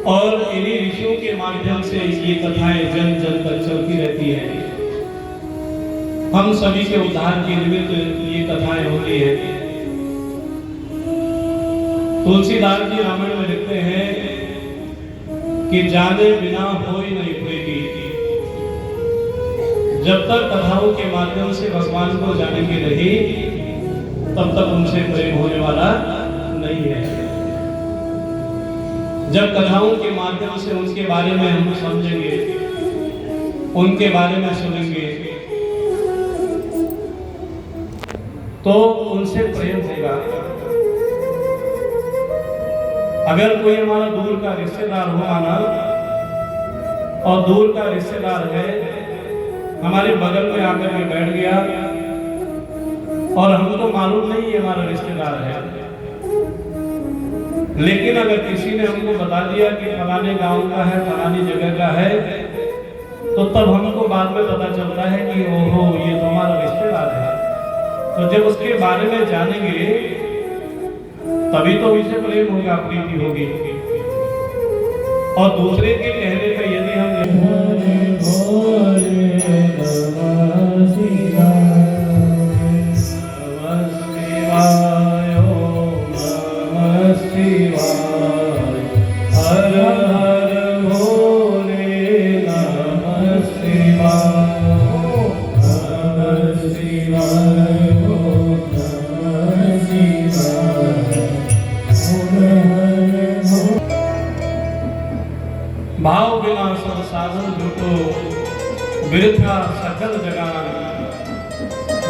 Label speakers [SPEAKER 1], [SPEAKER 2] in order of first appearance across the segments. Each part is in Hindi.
[SPEAKER 1] और इन्हीं ऋषियों के माध्यम से ये कथाएं जन जन तक चलती रहती हैं। हम सभी के उद्धार के निमित्त ये कथाएं होती है। तुलसीदास जी रामायण में लिखते हैं कि जाने बिना होई नहीं प्रीति। जब तक कथाओं के माध्यम से भगवान को जानेंगे नहीं, तब तक उनसे प्रेम होने वाला नहीं है। जब कथाओं के माध्यम से उनके बारे में हम समझेंगे, उनके बारे में सुनेंगे, तो उनसे प्रेम होगा। अगर कोई हमारा दूर का रिश्तेदार होगा ना, और दूर का रिश्तेदार है, हमारे बगल में आकर के बैठ गया और हमको मालूम नहीं है हमारा रिश्तेदार है, लेकिन अगर किसी ने हमको बता दिया कि फलाने गांव का है, फलानी जगह का है, तो तब हमको बाद में पता चलता है कि ओहो ये तो हमारा रिश्तेदार है। तो जब उसके बारे में जानेंगे तभी तो उसे प्रेम होगा, प्रीति होगी। और दूसरे के कहने पर यदि हम भाव बिना सब साधन झूठो वृथा सकल जगान,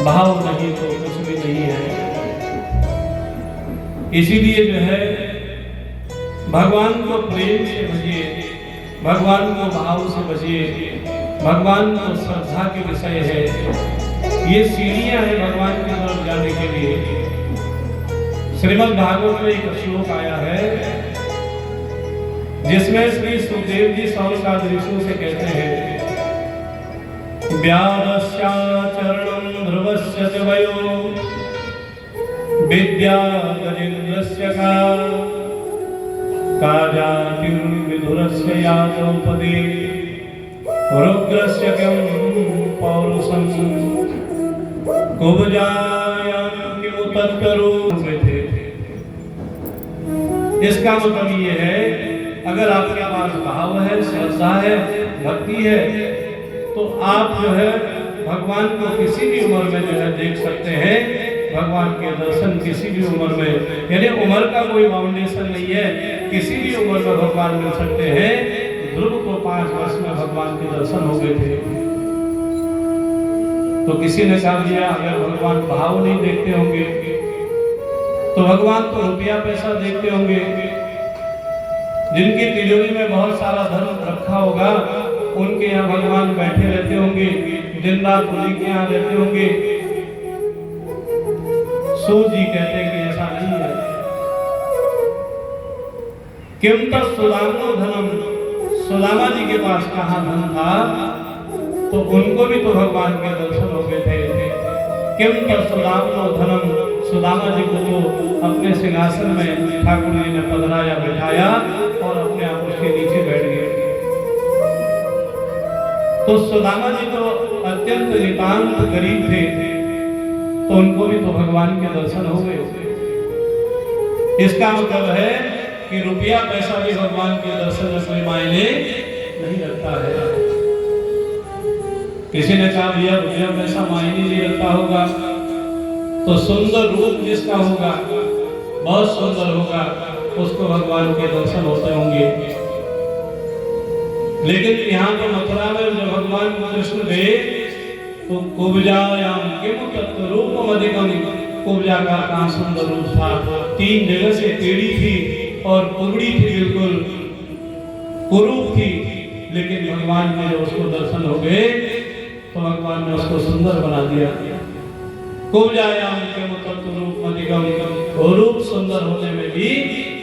[SPEAKER 1] भाव नहीं तो कुछ भी नहीं है। इसीलिए जो है भगवान को प्रेम से भजिए, भगवान को भाव से भजिए, भगवान को श्रद्धा के विषय है। ये सीढ़ियां है भगवान की तरफ जाने के लिए। श्रीमद् भागवत में एक श्लोक आया है जिसमें श्री सुखदेव जी सौनकादि ऋषियों से कहते हैं, व्यासश्चाचरणं ध्रुवस्य च वयो विद्या गजेन्द्रस्य का काजातिर्विधुरस्य या द्रौपदी रुद्रस्य किं पौरुषं कुब्जायां किमु तत्करोमि थे। इसका मतलब ये है, अगर आपके पास भाव है, श्रद्धा है, भक्ति है, तो आप जो है भगवान को किसी भी उम्र में जो है देख सकते हैं। भगवान के दर्शन किसी भी उम्र में, यानी उम्र का कोई बाउंडेशन नहीं है, किसी भी उम्र में भगवान मिल सकते हैं। ध्रुव को 5 वर्ष में भगवान के दर्शन हो गए थे। तो किसी ने कहा दिया अगर भगवान भाव नहीं देखते होंगे तो भगवान तो रुपया पैसा देखते होंगे। जिनकी तिजोरी में बहुत सारा धन रखा होगा, उनके यहाँ भगवान बैठे रहते होंगे, दिन रात उन्हीं के यहाँ रहते होंगे। सूत जी कहते हैं कि ऐसा नहीं है। किम तत् सुदामो धनम, सुदामा जी के पास कहाँ धन था, तो उनको भी तो भगवान के दर्शन हो गए थे। किम तत् सुदामो धनम, सुदामा जी को तो अपने सिंहासन में ठाकुर जी ने पधराया, बिठाया और अपने आप उसके नीचे बैठ गए। तो सुदामा जी तो अत्यंत नितांत गरीब थे, तो उनको भी तो भगवान के दर्शन हो गए। इसका मतलब है कि रुपया पैसा भी भगवान के दर्शन में कोई मायने नहीं रखता है। किसी ने कहा भैया रुपया पैसा मायने नहीं रखता होगा, तो सुंदर रूप जिसका होगा, बहुत सुंदर होगा, उसको भगवान के दर्शन होते होंगे। लेकिन यहाँ के मथुरा में जब भगवान कृष्ण गए तो कुब्जायाम किम तत्रूपम अधिगम, कुब्जा का कहाँ सुंदर रूप था। 3 जगह से टेढ़ी थी और कुबड़ी थी, बिल्कुल कुरूप थी, लेकिन भगवान ने उसको दर्शन हो गए तो भगवान ने उसको सुंदर बना दिया। कुब्जायाम किम तत्रूपम अधिगम, रूप सुंदर होने में भी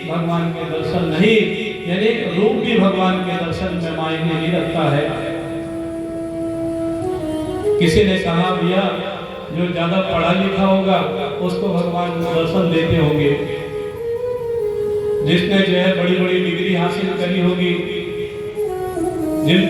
[SPEAKER 1] भगवान के दर्शन नहीं, यानी रूप भी भगवान के दर्शन में मायने नहीं रखता है। किसी ने कहा भैया जो ज्यादा पढ़ा लिखा होगा उसको भगवान दर्शन देते होंगे। जिसने जो है बड़ी बड़ी डिग्री हासिल करी होगी, जिनको